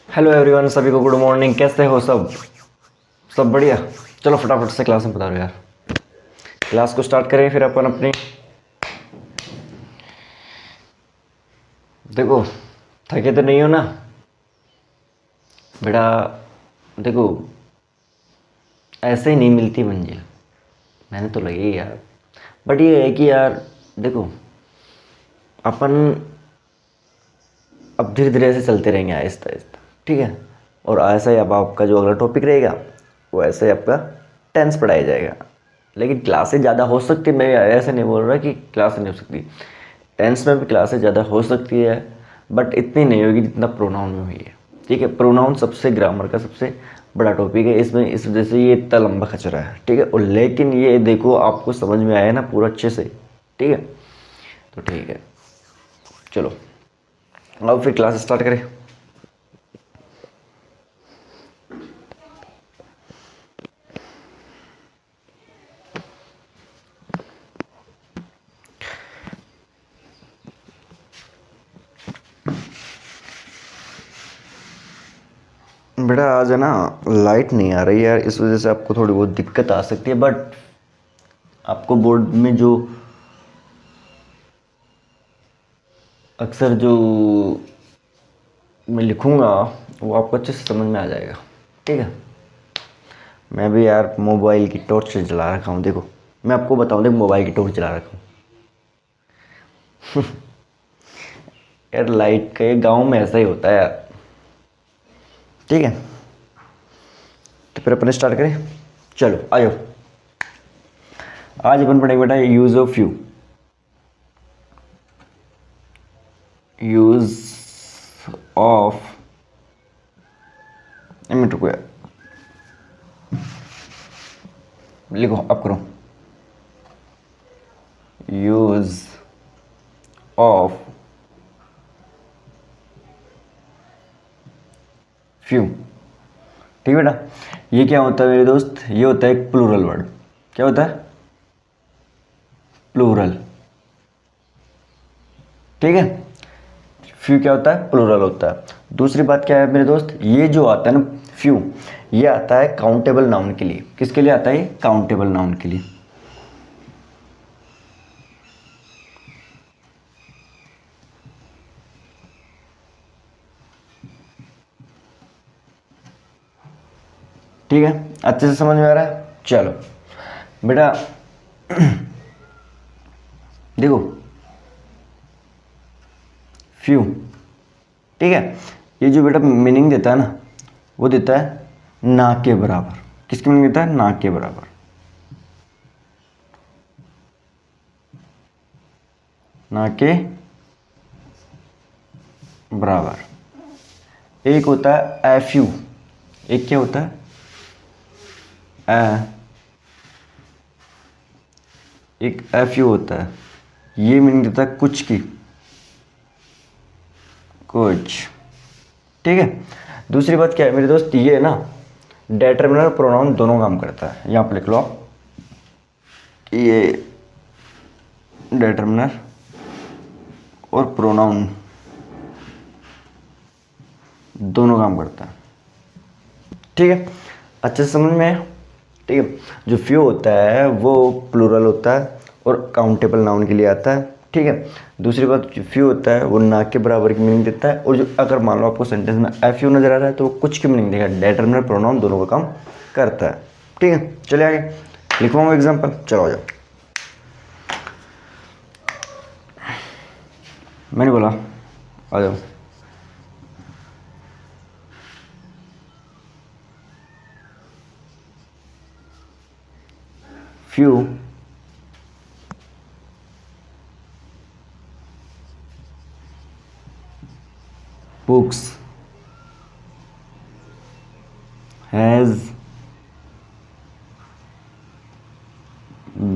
Hello everyone, सभी को good morning. कैसे हो सब? सब बढ़िया। चलो फटाफट से क्लास में बता रहे यार। क्लास को स्टार्ट करें फिर अपन अपनी। देखो, थके तो नहीं हो ना बेटा? देखो, ऐसे ही नहीं मिलती मंजिल। मैंने तो लगी यार, बट ये है कि यार देखो, अपन अब धीरे धीरे ऐसे चलते रहेंगे, आहिस्ता आहिस्ता, ठीक है। और ऐसा ही अब आपका जो अगला टॉपिक रहेगा वो ऐसे ही आपका टेंस पढ़ाया जाएगा। लेकिन क्लासेस ज़्यादा हो सकती है, मैं ऐसे नहीं बोल रहा कि क्लास नहीं हो सकती। टेंस में भी क्लासेस ज़्यादा हो सकती है, बट इतनी नहीं होगी जितना प्रोनाउन में हुई है, ठीक है। प्रोनाउन सबसे ग्रामर का सबसे बड़ा टॉपिक है, इसमें इस वजह से ये इतना लंबा खचरा है, ठीक है। और लेकिन ये देखो, आपको समझ में आया ना पूरा अच्छे से, ठीक है। तो ठीक है, चलो अब फिर क्लास स्टार्ट करें। बेटा आज है ना, लाइट नहीं आ रही यार, इस वजह से आपको थोड़ी बहुत दिक्कत आ सकती है। बट आपको बोर्ड में जो अक्सर जो मैं लिखूंगा वो आपको अच्छे से समझ में आ जाएगा, ठीक है। मैं भी यार मोबाइल की टॉर्च से जला रखा हूँ। देखो, मैं आपको बताऊँ, देखो मोबाइल की टॉर्च जला रखा हूँ यार। लाइट का ये गाँव में ऐसा ही होता है यार, ठीक है। तो फिर अपन स्टार्ट करें। चलो आ जाओ। आज अपन पढ़ेंगे बेटा use of you. Use of, एक मिनट रुको यार, लिखो अब करो। यूज ऑफ फ्यू, ठीक है बेटा। ये क्या होता है मेरे दोस्त? ये होता है एक प्लूरल वर्ड। क्या होता है? प्लूरल, ठीक है। फ्यू क्या होता है? प्लूरल होता है। दूसरी बात क्या है मेरे दोस्त? ये जो आता है ना फ्यू, ये आता है काउंटेबल नाउन के लिए। किसके लिए आता है? काउंटेबल नाउन के लिए। ठीक है, अच्छे से समझ में आ रहा है? चलो बेटा देखो, फ्यू, ठीक है। ये जो बेटा मीनिंग देता है ना, वो देता है ना के बराबर। किसकी मीनिंग देता है? ना के बराबर। ना के बराबर। एक होता है एफ यू। एक क्या होता है? एक एफ यू होता है। ये मीनिंग देता है कुछ की, कुछ, ठीक है। दूसरी बात क्या है मेरे दोस्त? ये है ना, डेटर्मिनर प्रोनाउन दोनों काम करता है। यहां पर लिख लो आप, ये डेटर्मिनर और प्रोनाउन दोनों काम करता है, ठीक है। अच्छे से समझ में है? ठीक है। जो फ्यू होता है वो प्लूरल होता है और काउंटेबल नाउन के लिए आता है, ठीक है। दूसरी बात, जो फ्यू होता है वो ना के बराबर की मीनिंग देता है। और जो अगर मान लो आपको सेंटेंस में एफ यू नजर आ रहा है तो वो कुछ की मीनिंग देगा। डेटर्मिनर प्रोनाउन दोनों का काम करता है, ठीक है। चलिए आगे लिखवाऊँ एग्जाम्पल। चलो आ जाओ। मैंने बोला आ जाओ। Few books has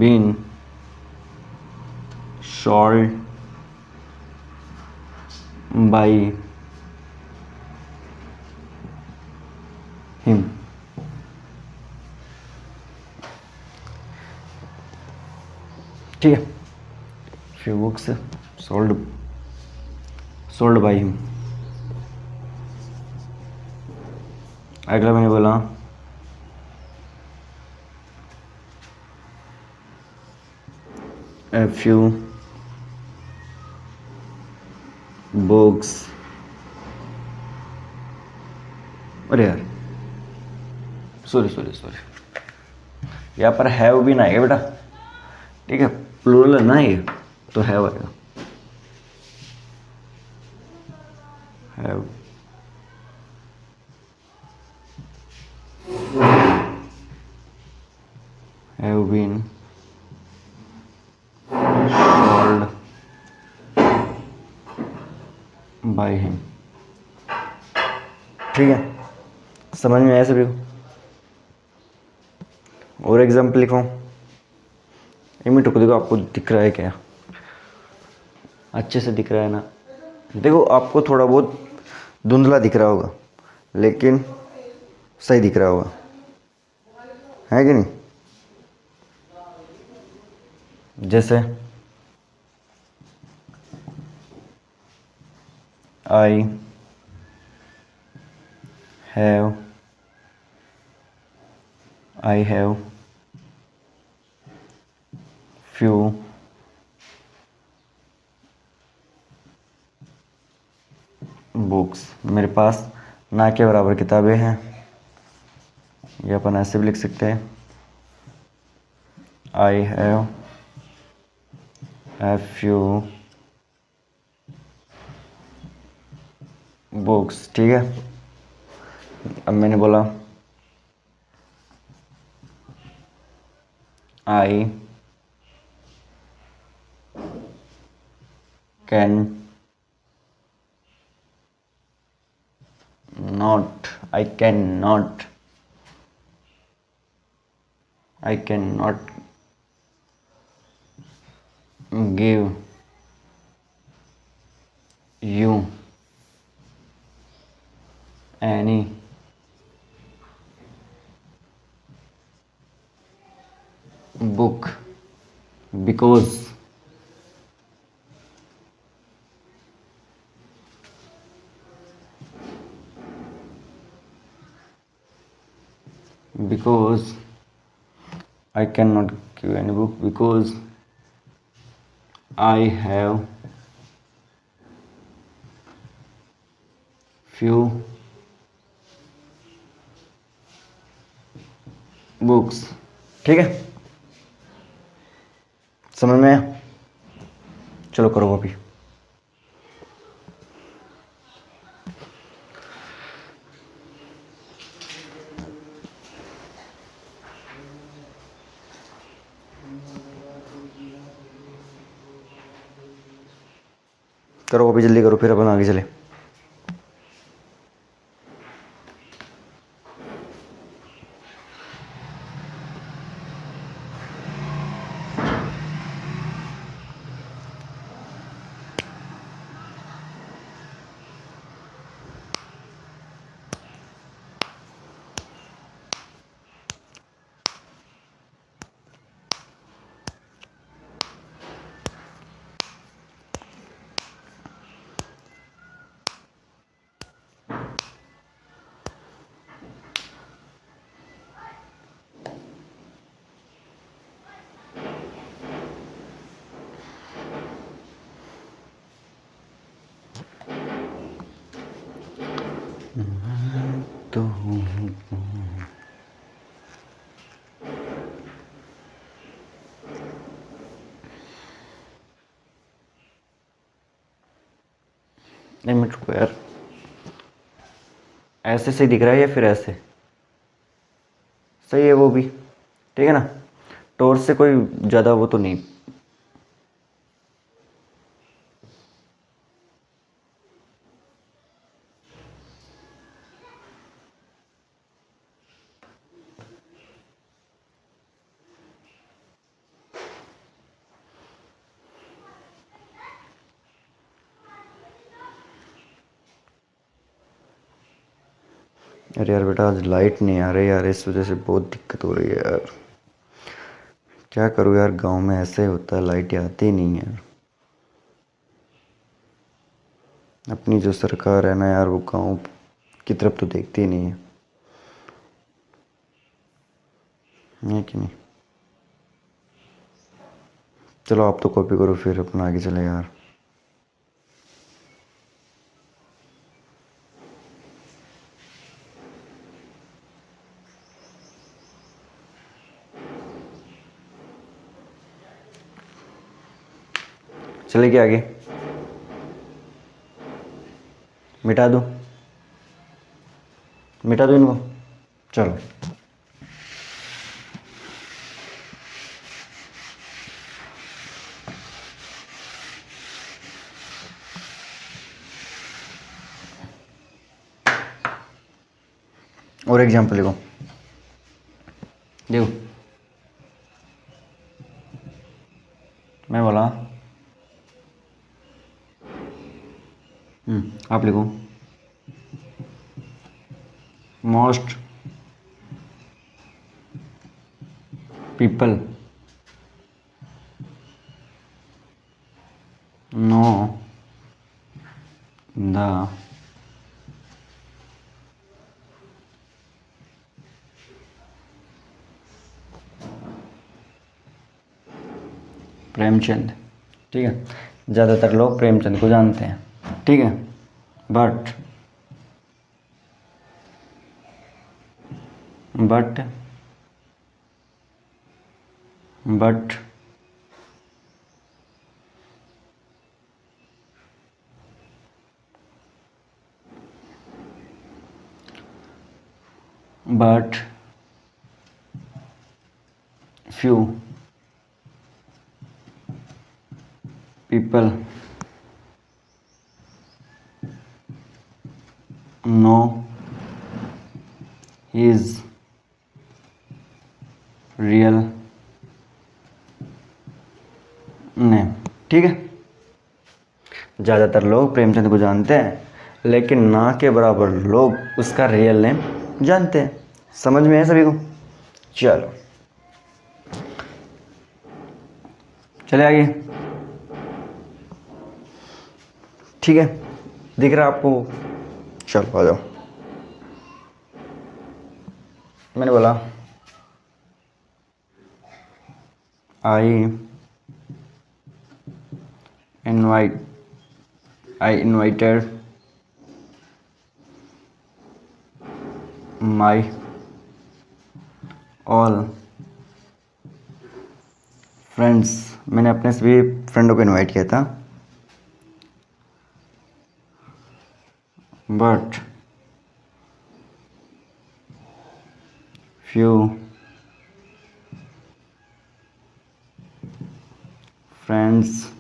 been sold by him, ठीक है। few books sold by him, अगला मैंने बोला a few books। अरे यार, सॉरी सॉरी सॉरी, यहाँ पर हैव भी ना आएगा बेटा, ठीक है, प्लूरल है ना ये, तो हैव आएगा। Have have been called by him. ठीक है, समझ में आया सभी को? और एग्जाम्पल लिखो। एक मिनट रुको, देखो आपको दिख रहा है क्या? अच्छे से दिख रहा है ना? देखो आपको थोड़ा बहुत धुंधला दिख रहा होगा, लेकिन सही दिख रहा होगा, है कि नहीं? जैसे आई हैव फ्यू बुक्स। मेरे पास ना के बराबर किताबें हैं। ये अपन ऐसे भी लिख सकते हैं, I have a few books. ठीक है, अब मैंने बोला I can not, I can not give you any book because I cannot give any book because I have few books। ठीक है, समझ में आया? चलो करो अभी। करो अभी, जल्दी करो, फिर अपन आगे चले। तो नहीं, मिनट रुको यार, ऐसे सही दिख रहा है या फिर ऐसे? सही है वो भी, ठीक है ना? टॉर्च से कोई ज़्यादा वो तो नहीं। अरे यार बेटा, आज लाइट नहीं आ रही यार, इस वजह से बहुत दिक्कत हो रही है यार। क्या करूँ यार, गांव में ऐसे होता है, लाइट आती ही नहीं है। अपनी जो सरकार है ना यार, वो गांव की तरफ तो देखती ही नहीं है। है कि नहीं? चलो आप तो कॉपी करो, फिर अपना आगे चले यार। चले क्या आगे? मिटा दो, मिटा दो इनको। चलो और एग्जाम्पल लिखो। देखो मैं बोला, आप लिखो। Most people know the Premchand. ठीक है, ज़्यादातर लोग प्रेमचंद को जानते हैं। ठीक है, but but but but few people know his real name. ठीक है, ज़्यादातर लोग प्रेमचंद को जानते हैं, लेकिन ना के बराबर लोग उसका रियल नेम जानते हैं। समझ में है सभी को? चलो चले आगे। ठीक है, दिख रहा है आपको? चलो आ जाओ। मैंने बोला आई इनवाइटेड माई ऑल फ्रेंड्स। मैंने अपने सभी फ्रेंडों को इनवाइट किया था, बट फ्यू फ्रेंड्स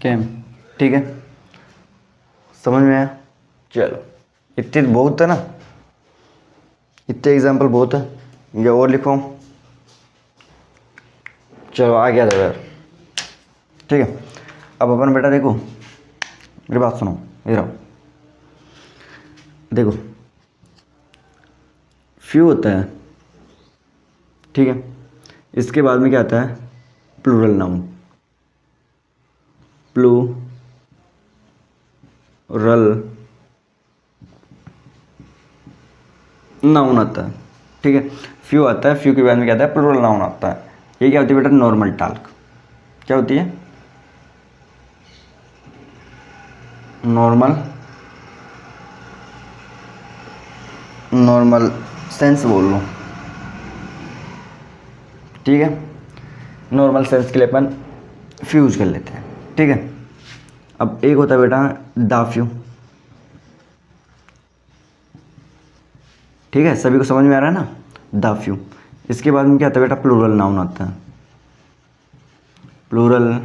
केम। ठीक है, समझ में आया? चलो इतने बहुत है ना, इतने एग्जाम्पल बहुत है, या और लिखो? चलो आ गया था यार। ठीक है, अब अपन बेटा देखो, मेरी बात सुनो, इधर आओ। देखो फ्यू होता है, ठीक है, इसके बाद में क्या आता है? Plural noun. प्लूरल नाउन आता है। ठीक है, फ्यू आता है, फ्यू के बाद में क्या आता है? प्लूरल नाउन आता है। ये क्या होती है बेटा? Normal talk. क्या होती है? नॉर्मल सेंस बोल लो। ठीक है, नॉर्मल सेंस के लिए अपन फ्यूज कर लेते हैं। ठीक है, अब एक होता है बेटा द फ्यू। ठीक है, सभी को समझ में आ रहा है ना? The few. इसके बाद में क्या आता है बेटा? प्लूरल नाउन आता है। प्लूरल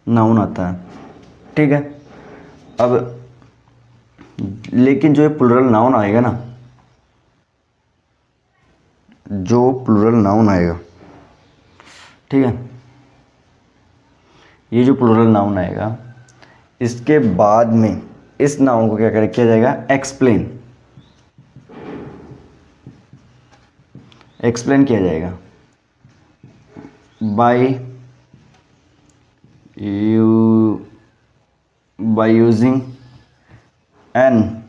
नाउन आता है। ठीक है, अब लेकिन जो ये प्लूरल नाउन आएगा ना, जो प्लूरल नाउन आएगा, ठीक है, ये जो प्लूरल नाउन आएगा, इसके बाद में इस नाउन को क्या किया जाएगा? एक्सप्लेन किया जाएगा by by using an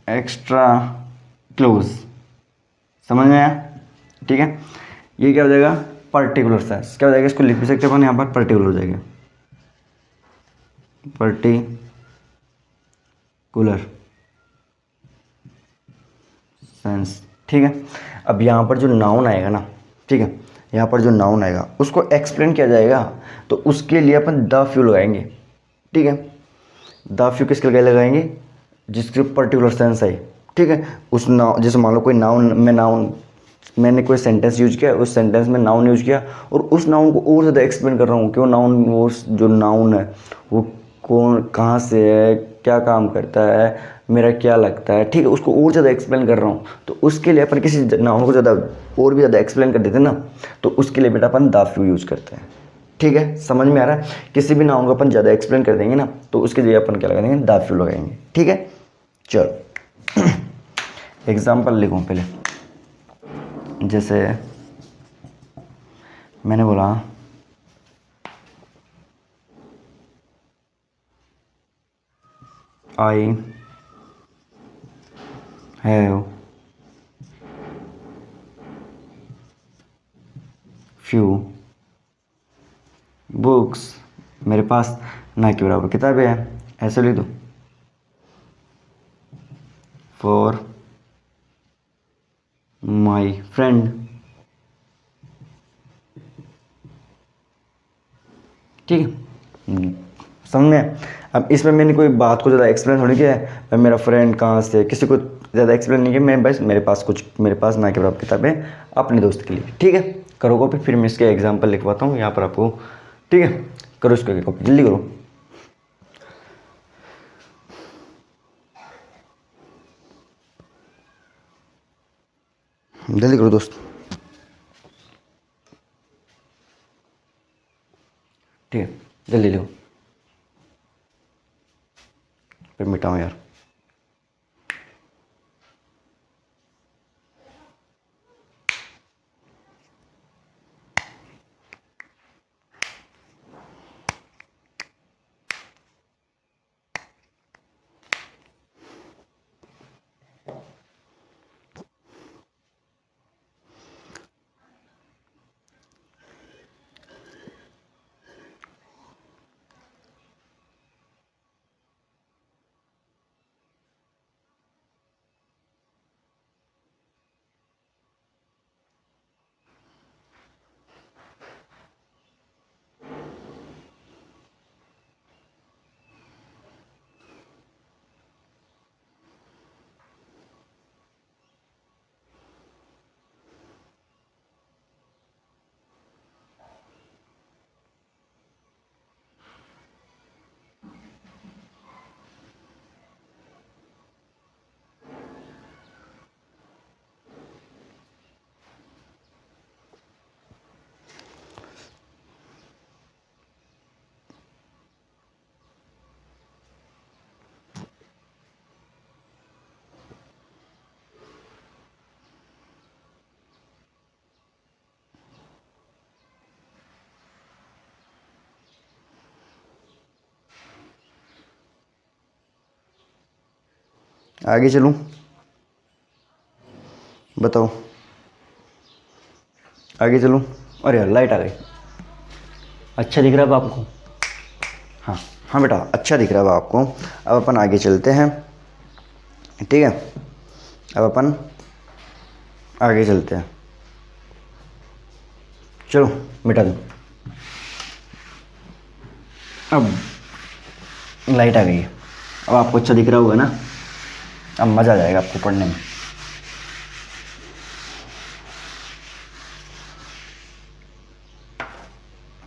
extra close. समझ में आया? ठीक है, ये क्या हो जाएगा, पर्टिकुलर सेंस। क्या हो जाएगा, इसको लिख भी सकते हैं अपन यहाँ पर, पर्टिकुलर हो जाएगा, पर्टिकुलर सेंस। ठीक है, अब यहाँ पर जो नाउन आएगा ना, ठीक है, यहाँ पर जो नाउन आएगा उसको एक्सप्लेन किया जाएगा, तो उसके लिए अपन द फ्यू लगाएंगे। ठीक है, द फ्यू किसके लिए लगाएंगे, जिसके पर्टिकुलर सेंस है। ठीक है, उस नाउन, जैसे मान लो कोई नाउन मैंने कोई सेंटेंस यूज किया, उस सेंटेंस में नाउन यूज किया, और उस नाउन को और ज़्यादा एक्सप्लेन कर रहा हूँ कि वो नाउन, वो जो नाउन है वो कौन, कहाँ से है, क्या काम करता है, मेरा क्या लगता है। ठीक है, उसको और ज़्यादा एक्सप्लेन कर रहा हूँ, तो उसके लिए अपन किसी नाउन को ज़्यादा और भी ज़्यादा एक्सप्लेन कर देते हैं ना, तो उसके लिए बेटा अपन द फ्यू यूज़ करते हैं। ठीक है, समझ में आ रहा है? किसी भी नाउन को अपन ज़्यादा एक्सप्लेन कर देंगे ना, तो उसके लिए अपन क्या लगा देंगे, द फ्यू लगाएंगे। ठीक है, चलो एग्जाम्पल लिखूँ पहले। जैसे मैंने बोला आई हैव फ्यू बुक्स, मेरे पास ना के बराबर किताबें हैं, ऐसे लिख दो, फॉर माई फ्रेंड। ठीक है, समझ में? अब इसमें मैंने कोई बात को ज़्यादा एक्सप्लेन थोड़ी किया है, मैं मेरा फ्रेंड कहाँ से, किसी को ज़्यादा एक्सप्लेन नहीं किया, मैं बस मेरे पास ना के बराबर किताबें अपने दोस्त के लिए। ठीक है, करो कॉपी, फिर मैं इसके एग्जाम्पल लिखवाता हूँ यहाँ पर आपको। ठीक है, करो इसको कॉपी, जल्दी करो, जल्दी करो दोस्त। ठीक है, जल्दी लिखो, फिर मिटाओ यार। आगे चलूँ, बताओ आगे चलूँ? अरे यार लाइट आ गई। अच्छा दिख रहा है अब आपको? हाँ हाँ बेटा, अच्छा दिख रहा है अब आपको। अब अपन आगे चलते हैं। ठीक है, अब अपन आगे चलते हैं, चलो मिटा दो। अब लाइट आ गई है, अब आपको अच्छा दिख रहा होगा ना, अब मज़ा आ जाएगा आपको पढ़ने में।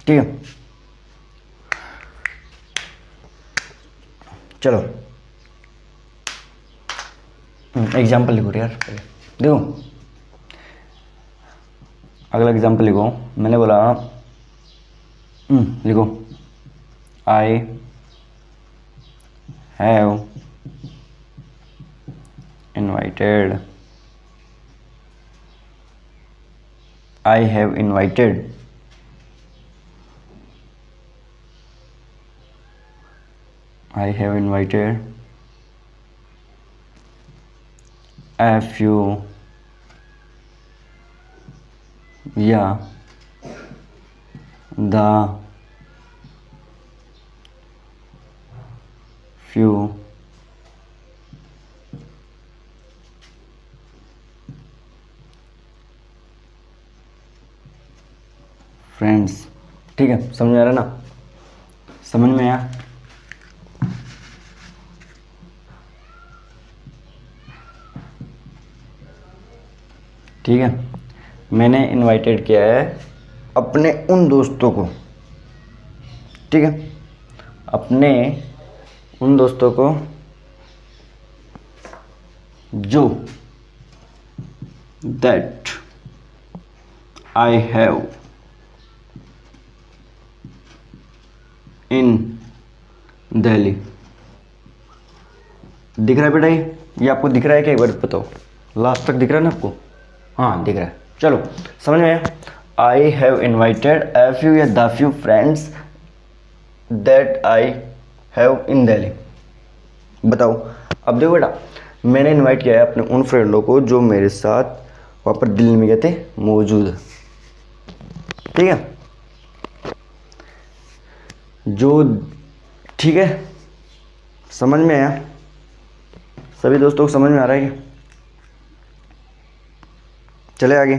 ठीक है, चलो एग्जाम्पल लिखो यार पहले, देखो अगला एग्जाम्पल लिखो। मैंने बोला लिखो, I have invited, I have invited I have invited a few या the few फ्रेंड्स। ठीक है, समझ में आ रहा ना? समझ में आया? ठीक है, मैंने इनवाइटेड किया है अपने उन दोस्तों को, ठीक है, अपने उन दोस्तों को जो that I have in Delhi. दिख रहा है बेटा? ये आपको दिख रहा है क्या? एक बार बताओ, लास्ट तक दिख रहा है ना आपको? हाँ दिख रहा है। चलो समझ में आया? I have invited a few या the few friends that I have in Delhi. बताओ, अब देखो बेटा, मैंने इनवाइट किया है अपने उन फ्रेंडों को जो मेरे साथ वहाँ पर दिल्ली में गए थे मौजूद है, ठीक है? जो, ठीक है, समझ में आया? सभी दोस्तों को समझ में आ रहा है क्या? चले आगे।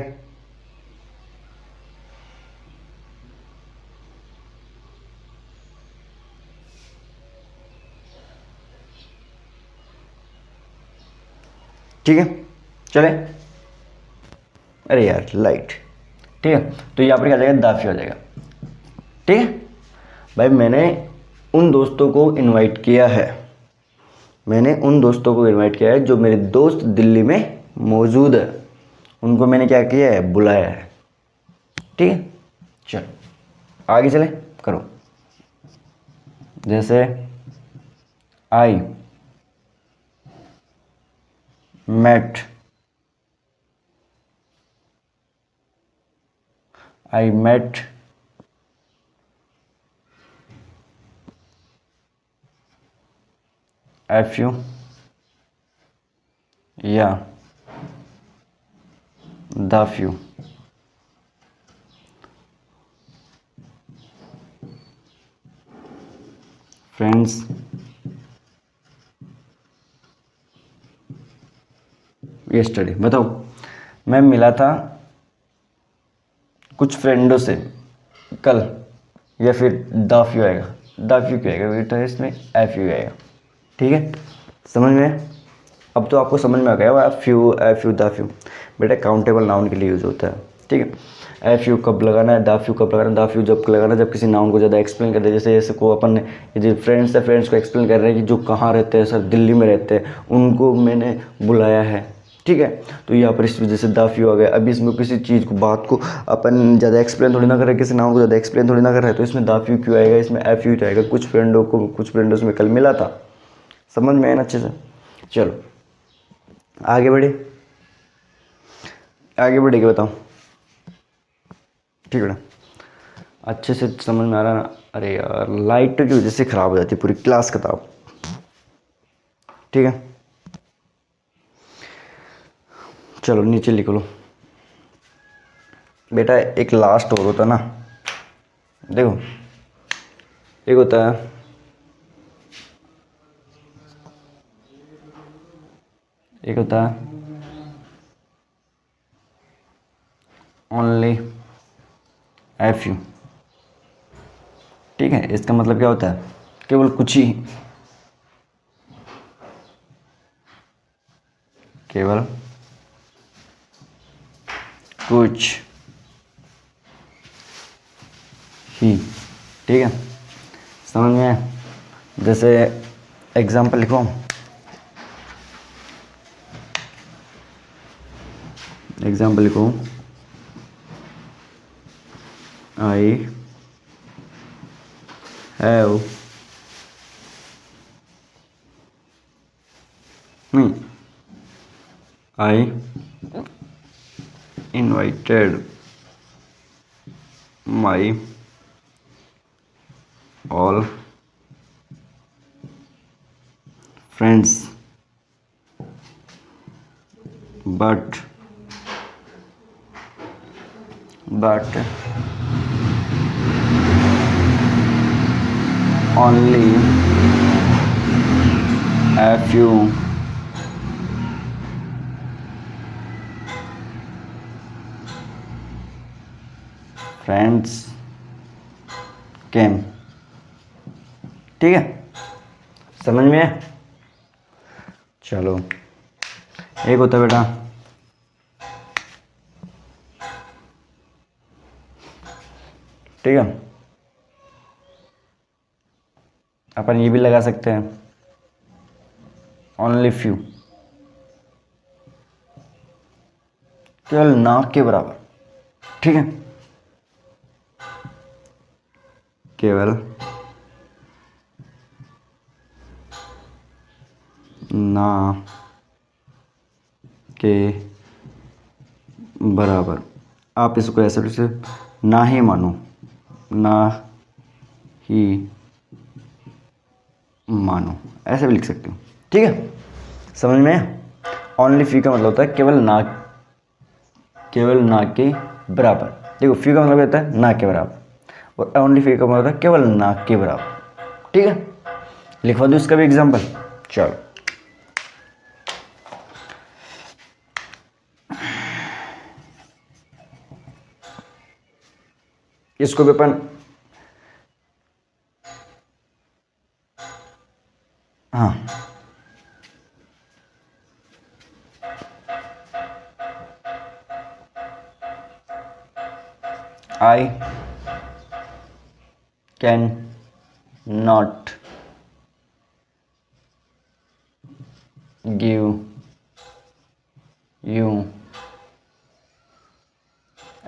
ठीक है, चले। अरे यार लाइट, ठीक है, तो यहाँ पर क्या आ जाएगा? दाफी हो जाएगा, ठीक है भाई। मैंने उन दोस्तों को इनवाइट किया है, मैंने उन दोस्तों को इनवाइट किया है जो मेरे दोस्त दिल्ली में मौजूद है, उनको मैंने क्या किया है? बुलाया है, ठीक है। चलो आगे चले, करो। जैसे आई मेट a few या the few फ्रेंड्स यस्टरडे। बताओ, मैं मिला था कुछ फ्रेंडों से कल, या फिर द फ्यू आएगा? द फ्यू क्यों आएगा बेटा? इसमें ए फ्यू आएगा, ठीक है, समझ में? अब तो आपको समझ में आ गया few, a few, the few बेटा काउंटेबल नाउन के लिए यूज होता है, ठीक है। ए फ्यू कब लगाना है, द फ्यू कब लगाना है? द फ्यू जब लगाना है जब किसी नाउन को ज़्यादा एक्सप्लेन कर दे, जैसे को अपन ये जो फ्रेंड्स है, फ्रेंड्स को एक्सप्लेन कर रहे हैं कि जो कहाँ रहते हैं, सर दिल्ली में रहते हैं, उनको मैंने बुलाया है, ठीक है। तो यहाँ पर इस वजह से द फ्यू आ गया। अभी इसमें किसी चीज़ को, बात को अपन ज़्यादा एक्सप्लेन थोड़ी ना कर रहे, किसी नाउन को ज़्यादा एक्सप्लेन थोड़ी ना कर रहे, तो इसमें द फ्यू क्यों आएगा? इसमें ए फ्यू आएगा। कुछ फ्रेंडों से मैं कल मिला था, समझ में आया ना अच्छे से? चलो आगे बढ़े, आगे बढ़े के बताओ, ठीक है बेटा, अच्छे से समझ में आ रहा ना? अरे यार लाइट की वजह से ख़राब हो जाती है पूरी क्लास किताब, ठीक है। चलो नीचे लिख लो बेटा। एक लास्ट और होता ना, देखो एक होता है ओनली ए फ्यू, ठीक है। इसका मतलब क्या होता है? केवल कुछ ही, केवल कुछ ही, ठीक है, समझ में आया? जैसे एग्जाम्पल लिखो, एग्जाम्पल लिखो, आई हैव, नहीं, आई invited my all friends, but only a few friends came। ठीक है, समझ में है? चलो, एक होता है बेटा ठीक है, अपन ये भी लगा सकते हैं ओनली फ्यू, केवल ना के बराबर। ठीक है, केवल ना के बराबर। आप इसको ऐसे भी से ना ही मानो, ना ही मानो, ऐसे भी लिख सकते हो। ठीक है, समझ में? ओनली फ्यू का मतलब होता है केवल ना के बराबर। देखो, फ्यू का मतलब होता है ना के बराबर, और ओनली फ्यू का मतलब होता है केवल ना के बराबर। ठीक है, लिखवा दो इसका भी एग्जाम्पल। चलो, इसको भी अपन हाँ I can not give you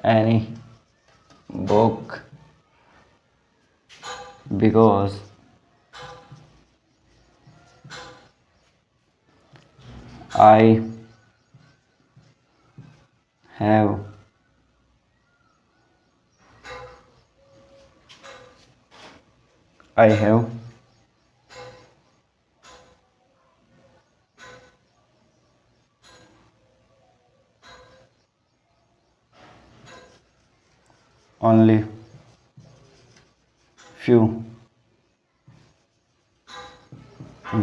any book because I have only few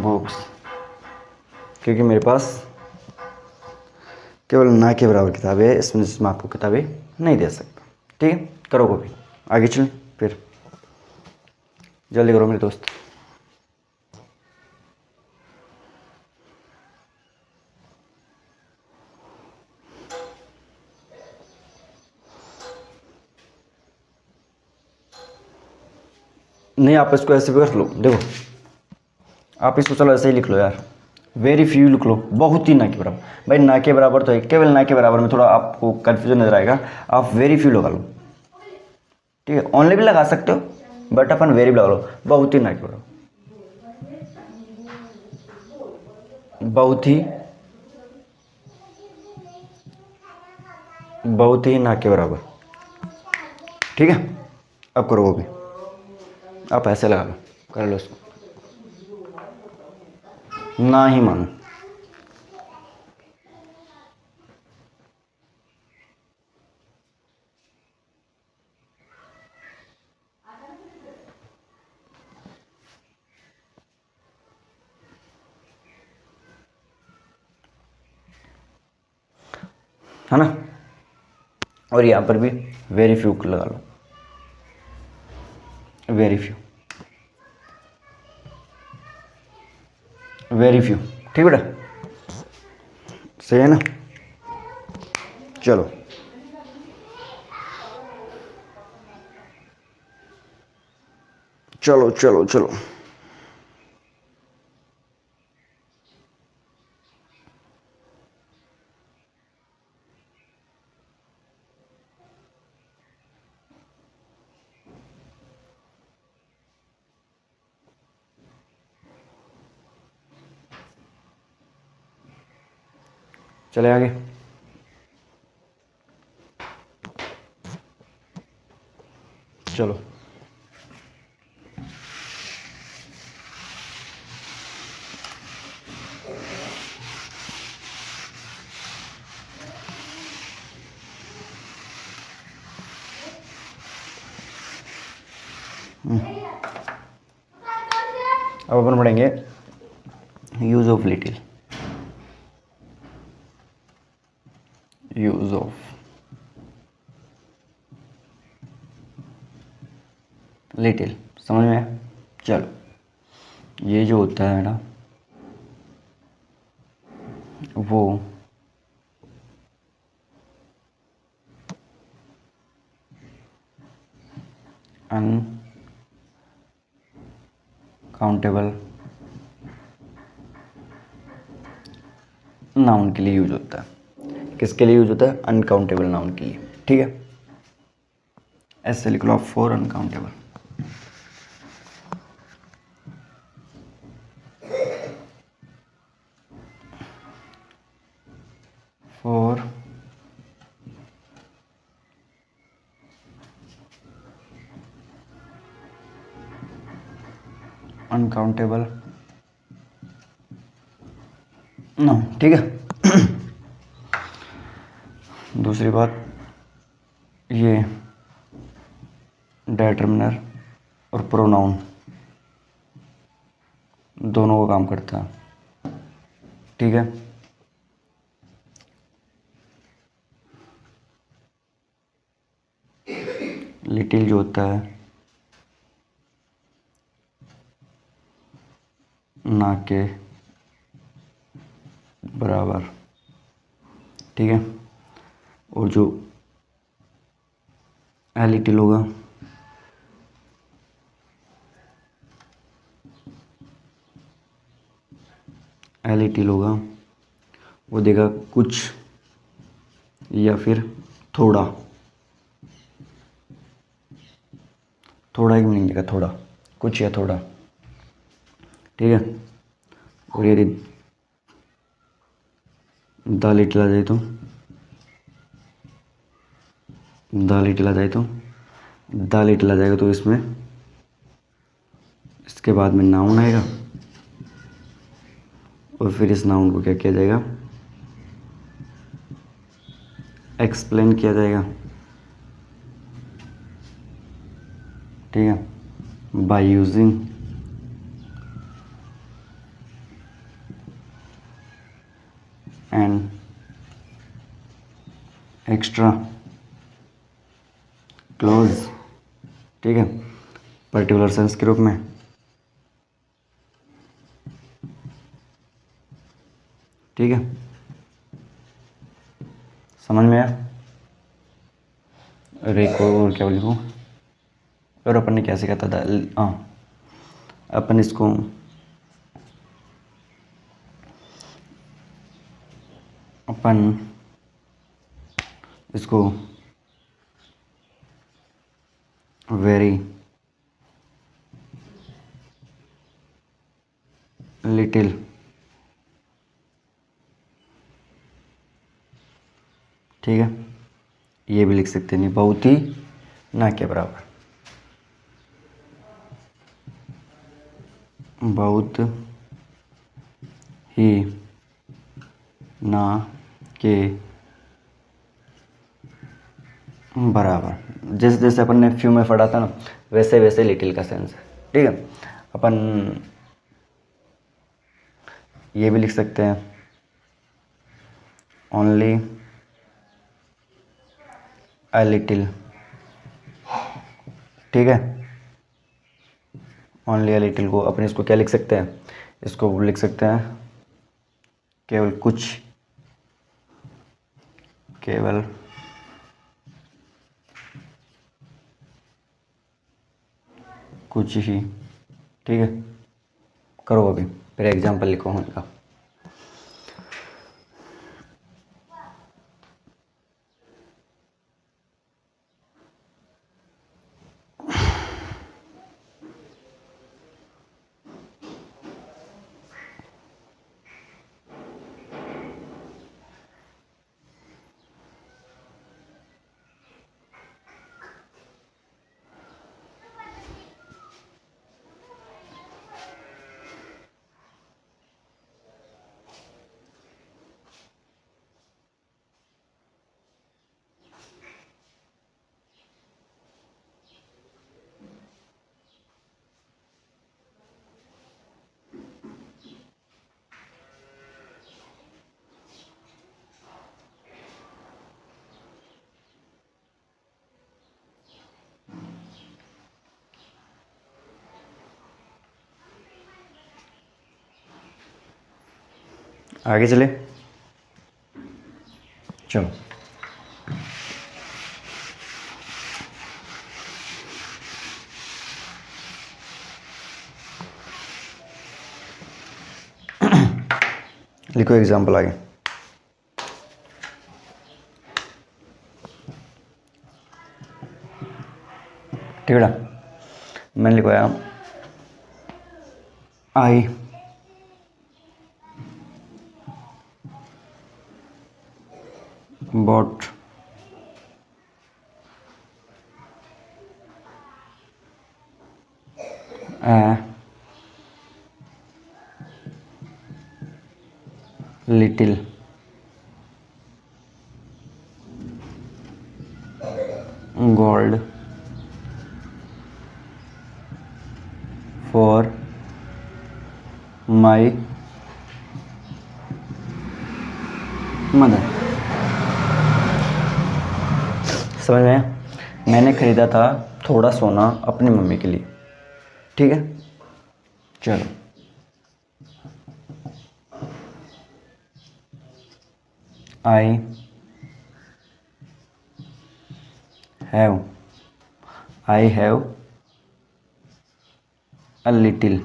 books, क्योंकि मेरे पास केवल ना के बराबर किताबें है, इसमें जिसमें आपको किताबें नहीं दे सकता। ठीक है, करो कॉपी, आगे चलें फिर, जल्दी करो मेरे दोस्त। नहीं, आप इसको ऐसे भी कर लो, देखो आप इसको चलो ऐसे ही लिख लो यार, वेरी फ्यू लिख लो, बहुत ही ना के बराबर। भाई ना के बराबर तो है, केवल ना के बराबर में थोड़ा आपको कन्फ्यूजन नजर आएगा, आप वेरी फ्यू लगा लो। ठीक है, ओनली भी लगा सकते हो, बट अपन वेरी लगा लो, बहुत ही ना के बराबर, बहुत ही ना के बराबर। ठीक है, अब करो वो भी, आप ऐसे लगा लो, कर लो इसको, ना ही मानो। है ना, और यहां पर भी वेरी फ्यू लगा लो, वेरी फ्यू, वेरी फ्यू। ठीक बेटा, सही है ना? चलो, चलो चलो चलो, चले आगे। चलो, अब अपन पढ़ेंगे use of little. Use of little समझ में आया? चलो, ये जो होता है ना वो अनकाउंटेबल नाउन के लिए यूज होता है। किसके लिए यूज होता है? अनकाउंटेबल नाउन के लिए। ठीक है, ऐसे लिख लो आप, for uncountable. For uncountable noun. ठीक है। दूसरी बात, ये डिटरमिनर और प्रोनाउन दोनों का काम करता है। ठीक है, लिटिल जो होता है ना के बराबर। ठीक है, और जो लिटिल होगा लिटिल होगा वो देगा कुछ या फिर थोड़ा। थोड़ा ही मीनिंग देगा, थोड़ा, कुछ या थोड़ा। ठीक है, और यदि द लिटिल आ जाए तो द लिटिल आ जाए तो द लिटिल आ जाएगा तो इसमें इसके बाद में नाउन आएगा और फिर इस नाउन को क्या किया जाएगा? एक्सप्लेन किया जाएगा। ठीक है, by using an extra close. ठीक है, पर्टिकुलर सेंस के रूप में। ठीक है, समझ में आया? अरे और क्या लिखूं? और अपन ने क्या सीखा था? हाँ, अपन इसको वेरी लिटिल ठीक है, ये भी लिख सकते नहीं, बहुत ही ना के बराबर। बहुत ही ना के बराबर। जैसे जैसे अपन ने फ्यू में पढ़ा था ना, वैसे वैसे लिटिल का सेंस है। ठीक है, अपन ये भी लिख सकते हैं, ओनली अ लिटिल। ठीक है, ओनली अ लिटिल को अपन इसको क्या लिख सकते हैं? इसको लिख सकते हैं केवल कुछ, केवल कुछ ही। ठीक है, करो अभी, फिर एग्जाम्पल लिखो उनका। आगे चले, चलो। लिखो एग्जाम्पल आगे। ठीक है, मैंने लिखवाया I bought a little gold for my mother। समझ में आया? मैंने खरीदा था थोड़ा सोना अपनी मम्मी के लिए। ठीक है, चलो। I have a little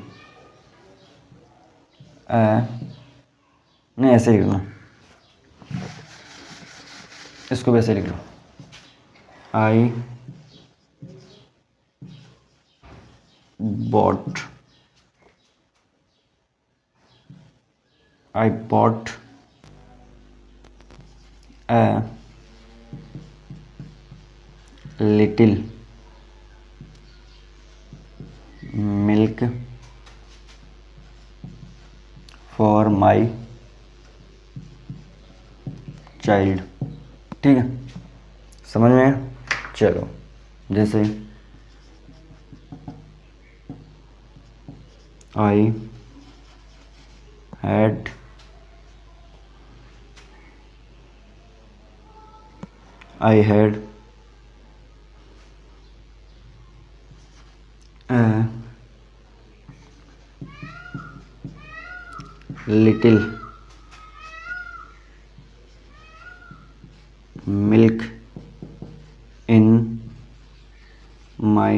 नहीं, ऐसे लिख लो, इसको भी ऐसे लिख लो। I bought a little milk for my child। ठीक है, समझ में आया? चलो, जैसे I had a little milk in my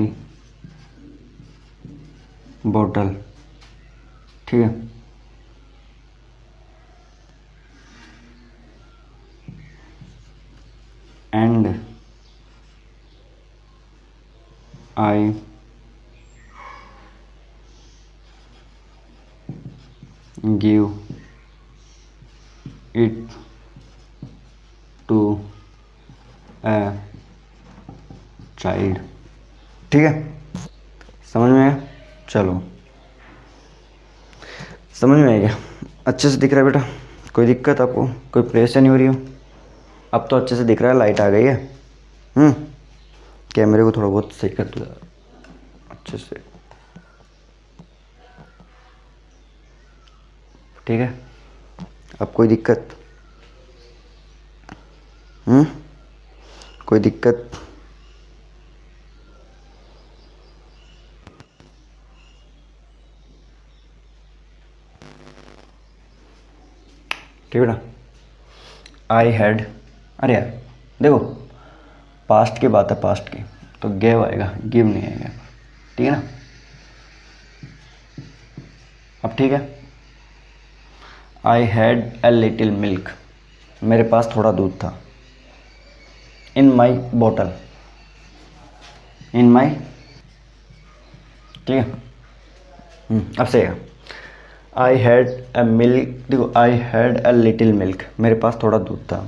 bottle। ठीक है, and I give it to a child। ठीक है, समझ में आया? चलो, समझ में आएगा? अच्छे से दिख रहा है बेटा? कोई दिक्कत आपको, कोई परेशानी हो रही हो? अब तो अच्छे से दिख रहा है, लाइट आ गई है। कैमरे को थोड़ा बहुत सही कर दो अच्छे से। ठीक है, अब कोई दिक्कत? कोई दिक्कत? ठीक है ना? आई हैड, अरे यार देखो, पास्ट की बात है, पास्ट की, तो गेव आएगा, गिव नहीं आएगा। ठीक है ना? अब ठीक है, I had a little milk, मेरे पास थोड़ा दूध था। इन माई बॉटल, इन माई, ठीक है। अब सही है। आई हैड ए मिल्क, देखो, I had a little milk, मेरे पास थोड़ा दूध था।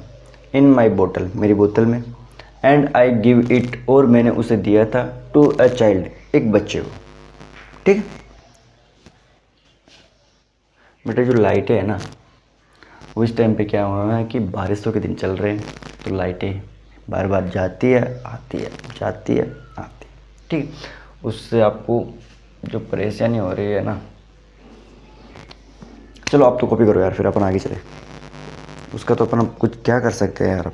इन माई बोतल, मेरी बोतल में। एंड आई गिव इट, और मैंने उसे दिया था, टू अ चाइल्ड, एक बच्चे को। ठीक है बेटा, जो लाइटें है ना, वो इस टाइम पे क्या हुआ है कि बारिशों के दिन चल रहे हैं, तो लाइटें बार बार जाती है, आती है, जाती है, आती है। ठीक, उससे आपको जो परेशानी हो रही है ना, चलो आप तो कॉपी करो यार, फिर अपन आगे चले। उसका तो अपन कुछ क्या कर सकते हैं यार,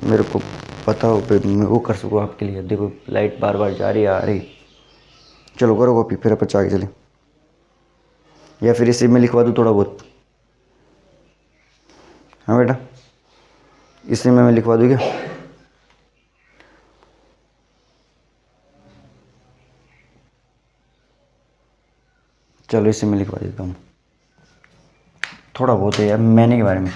मेरे को पता हो, मैं वो कर सकूँ आपके लिए। देखो लाइट बार बार जा रही है, आ रही। चलो करो कॉपी, फिर अपन आगे चले, या फिर इसी में लिखवा दूँ थोड़ा बहुत। हाँ बेटा, इसी में मैं लिखवा दूँ क्या? चलो इसी में लिखवा देता हूँ, थोड़ा बहुत है यार मैंने के बारे में।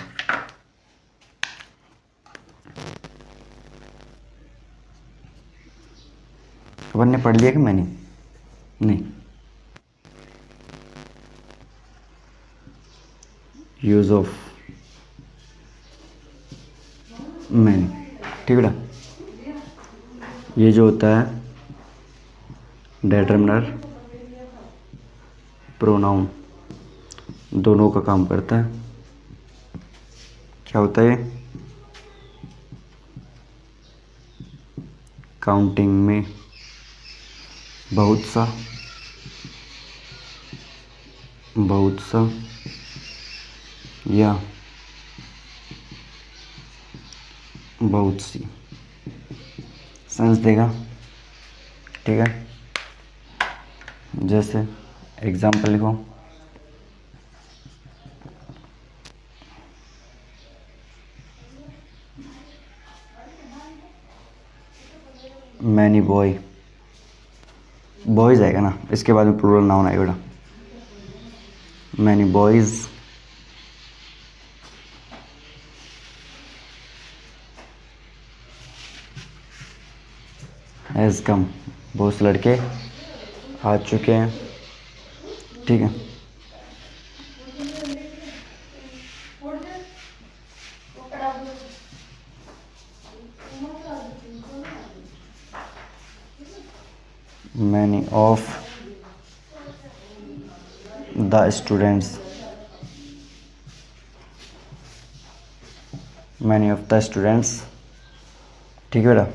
अपन ने पढ़ लिया कि मैंने नहीं। यूज ऑफ मैनी, ठीक है बेटा। ये जो होता है डिटरमिनर प्रोनाउन दोनों का काम करता है। क्या होता है? काउंटिंग में बहुत सा या बहुत सी सेंस देगा, ठीक है। जैसे एग्जाम्पल लिखो, मैनी बॉयज आएगा ना, इसके बाद में प्लूरल नाउन आएगा बेटा। मैनी बॉयज हैज़ कम, बहुत से लड़के आ चुके हैं, ठीक है। मैनी ऑफ द स्टूडेंट्स, ठीक है बेटा।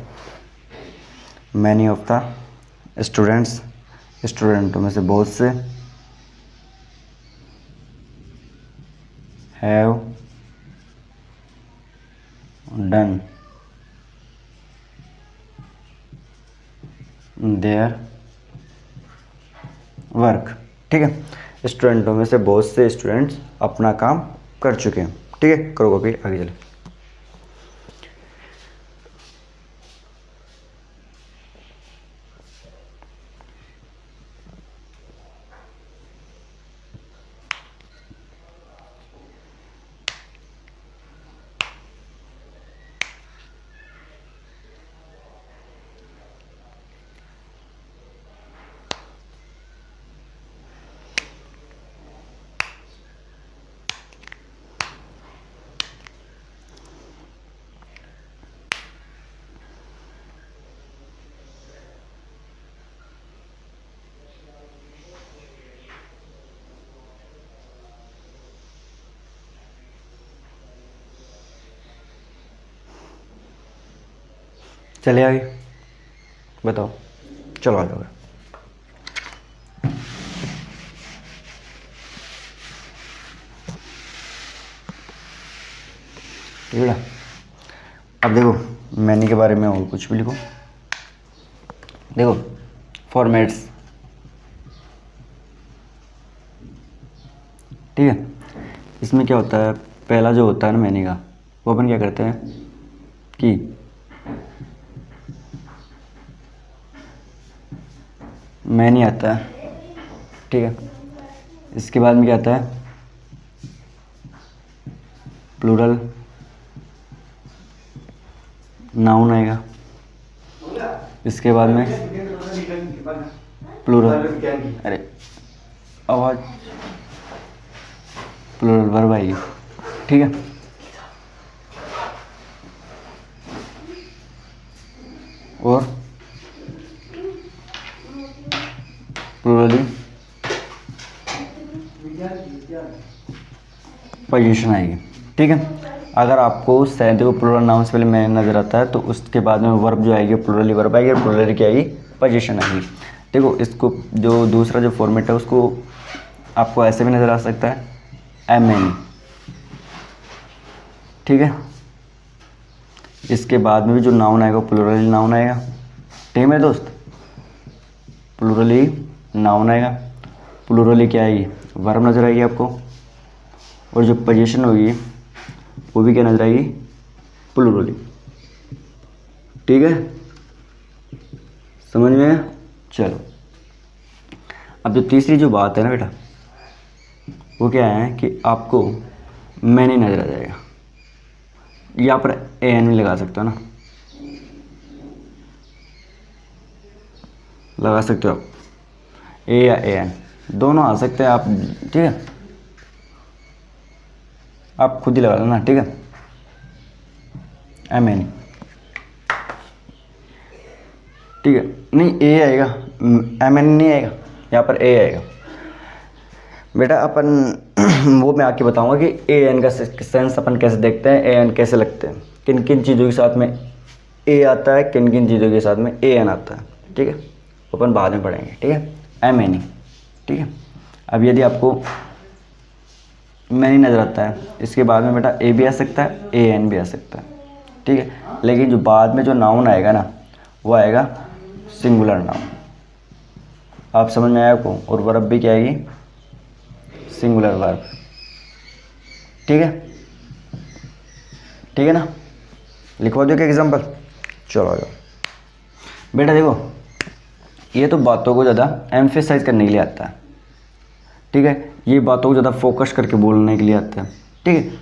मैनी ऑफ द स्टूडेंट्स, स्टूडेंटों में से बहुत से, हैव डन देयर वर्क, ठीक है। स्टूडेंटों में से बहुत से स्टूडेंट्स अपना काम कर चुके हैं, ठीक है। करो कॉपी, आगे चले। चले आगे, बताओ, चलो आ जाओ। ठीक है, अब देखो मैनी के बारे में और कुछ भी लिखो। देखो फॉर्मेट्स, ठीक है। इसमें क्या होता है, पहला जो होता है ना मैनी का, वो अपन क्या करते हैं कि मैनी आता है, ठीक है। इसके बाद में क्या आता है, प्लूरल नाउन आएगा। इसके बाद में प्लूरल, अरे आवाज, प्लूरल वर्ब आएगी, ठीक है। और प्लूरली पोजीशन आएगी, ठीक है। अगर आपको सैंती को प्लूरल नाउन से पहले मैंने नज़र आता है तो उसके बाद में वर्ब जो आएगी प्लूरली वर्ब आएगी और प्लूरली क्या आएगी, पोजीशन आएगी। देखो इसको जो दूसरा जो फॉर्मेट है उसको आपको ऐसे भी नज़र आ सकता है, एम एन, ठीक है। इसके बाद में भी जो नाउन आएगा प्लूरली नाउन आएगा, ठीक है मेरे दोस्त। प्लूरली नाउन आएगा, प्लूरली क्या आएगी, वर्ब नज़र आएगी आपको। और जो पोजीशन होगी वो भी क्या नजर आएगी, प्लूरली। ठीक है, समझ में आया? चलो, अब जो तीसरी जो बात है ना बेटा, वो क्या है कि आपको मैनी नजर आ जाएगा। यहाँ पर ए एन भी लगा सकते हो ना, लगा सकते हो आप, ए या ए एन दोनों आ सकते हैं आप। ठीक है, आप खुद ही लगा लेना। ठीक है, एम एन, ठीक है, नहीं ए आएगा, एम एन नहीं आएगा, यहाँ पर ए आएगा बेटा। अपन वो मैं आके बताऊंगा कि ए एन का सेंस अपन कैसे देखते हैं, ए एन कैसे लगते हैं, किन किन चीज़ों के साथ में ए आता है, किन किन चीज़ों के साथ में ए एन आता है। ठीक है, अपन बाद में पढ़ेंगे। ठीक है, एम एन ई। ठीक है, अब यदि आपको मैनी नज़र आता है, इसके बाद में बेटा ए भी आ सकता है, ए एन भी आ सकता है। ठीक है, लेकिन जो बाद में जो नाउन आएगा ना, वो आएगा सिंगुलर नाउन। आप समझ में आया आपको? और वर्ब भी क्या आएगी, सिंगुलर वर्ब। ठीक है, ठीक है ना, लिखवा दो क्या एग्जाम्पल। चलो आ जाओ बेटा, देखो ये तो बातों को ज़्यादा एम्फेसाइज करने के लिए आता है। ठीक है, ये बातों को ज़्यादा फोकस करके बोलने के लिए आता है। ठीक है,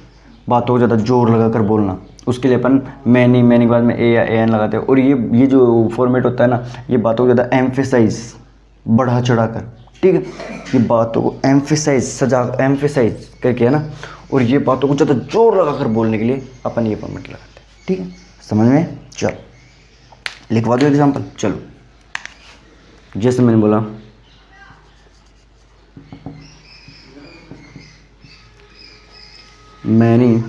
बातों को ज़्यादा जोर लगा कर बोलना, उसके लिए अपन मैनी के बाद में ए या ए एन लगाते हैं। और ये जो फॉर्मेट होता है ना, ये बातों को ज़्यादा एम्फेसाइज, बढ़ा चढ़ा कर, ठीक है, ये बातों को एम्फेसाइज करके है ना, और ये बातों को ज़्यादा जोर लगा कर बोलने के लिए अपन ये फॉर्मेट लगाते हैं। ठीक है, समझ में? चलो लिखवा दो एग्जाम्पल। चलो, जैसे मैंने बोला मैनी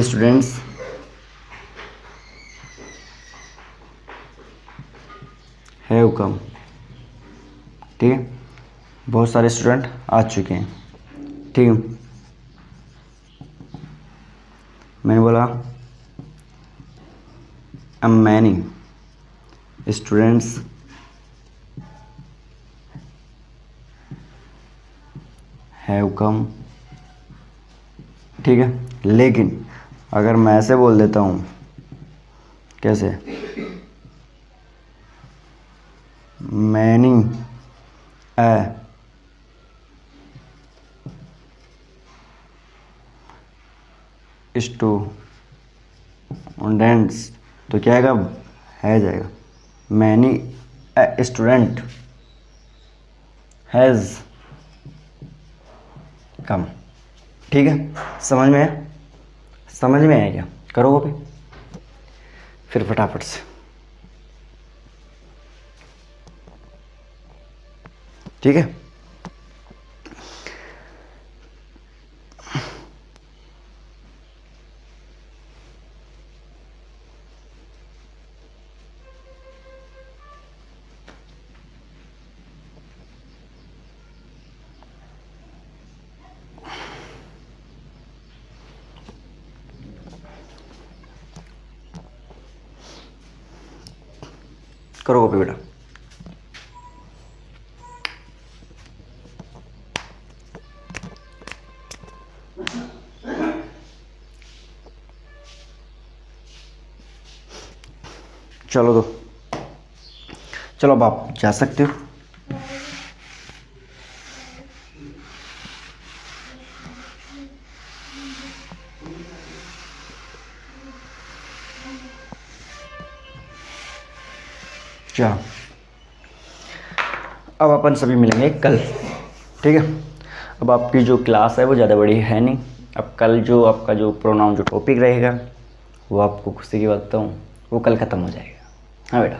स्टूडेंट्स हैव कम। ठीक है, बहुत सारे स्टूडेंट आ चुके हैं। ठीक है, मैंने बोला मैनी स्टूडेंट्स हैव कम। ठीक है, लेकिन अगर मैं ऐसे बोल देता हूँ, कैसे, मैनी स्टूडेंट्स, तो क्या आएगा, है जाएगा, मैनी स्टूडेंट हैज़ कम। ठीक है, समझ में है? समझ में आया क्या? करो कॉपी फिर फटाफट से। ठीक है, करो कॉपी बेटा। चलो तो, चलो अब आप जा सकते हो। क्या, अब अपन सभी मिलेंगे कल। ठीक है, अब आपकी जो क्लास है वो ज़्यादा बड़ी है नहीं। अब कल जो आपका जो प्रोनाउन जो टॉपिक रहेगा, वो आपको खुशी की बात बताऊँ, वो कल ख़त्म हो जाएगा। हाँ बेटा,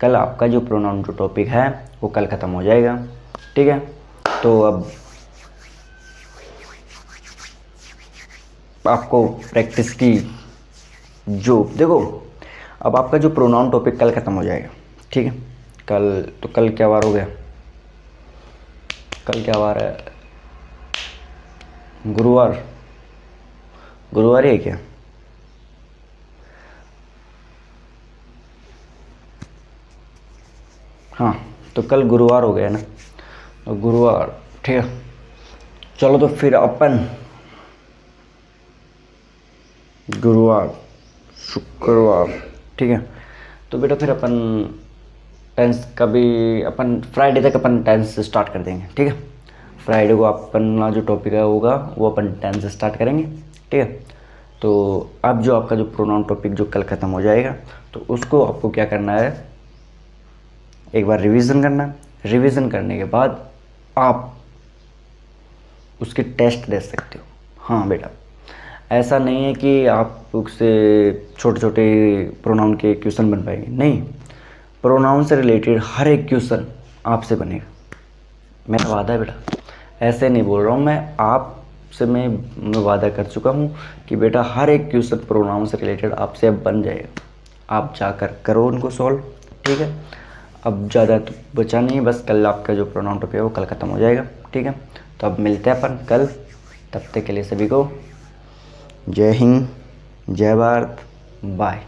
कल आपका जो प्रोनाउन जो टॉपिक है वो कल ख़त्म हो जाएगा। ठीक है, तो अब आपको प्रैक्टिस की जो देखो, अब आपका जो प्रोनाउन टॉपिक कल ख़त्म हो जाएगा। ठीक है, कल क्या वार हो गया, कल क्या वार है, गुरुवार ही है क्या? हाँ, तो कल गुरुवार हो गया ना, तो गुरुवार, ठीक है। चलो तो फिर अपन गुरुवार, शुक्रवार, ठीक है। तो बेटा फिर अपन टेंस का भी अपन फ्राइडे तक अपन टेंस स्टार्ट कर देंगे, ठीक है। फ्राइडे को अपना जो टॉपिक है होगा वो अपन टेंस स्टार्ट करेंगे, ठीक है। तो अब जो आपका जो प्रोनाउन टॉपिक जो कल ख़त्म हो जाएगा, तो उसको आपको क्या करना है, एक बार रिवीजन करना है। रिवीजन करने के बाद आप उसके टेस्ट दे सकते हो। हाँ बेटा, ऐसा नहीं है कि आप उससे छोटे छोटे प्रोनाउन के क्वेश्चन बन पाएंगे, नहीं, प्रोनाउन से रिलेटेड हर एक क्वेश्चन आपसे बनेगा, मेरा वादा है बेटा। ऐसे नहीं बोल रहा हूँ मैं, आपसे मैं वादा कर चुका हूँ कि बेटा हर एक क्वेश्चन प्रोनाउन से रिलेटेड आपसे अब बन जाएगा, आप जाकर करो उनको सॉल्व, ठीक है। अब ज़्यादा तो बचा नहीं, बस कल आपका जो प्रोनाउन टॉपिक है वो कल ख़त्म हो जाएगा, ठीक है। तो अब मिलते हैं अपन कल, तब तक के लिए सभी को जय हिंद, जय भारत, बाय।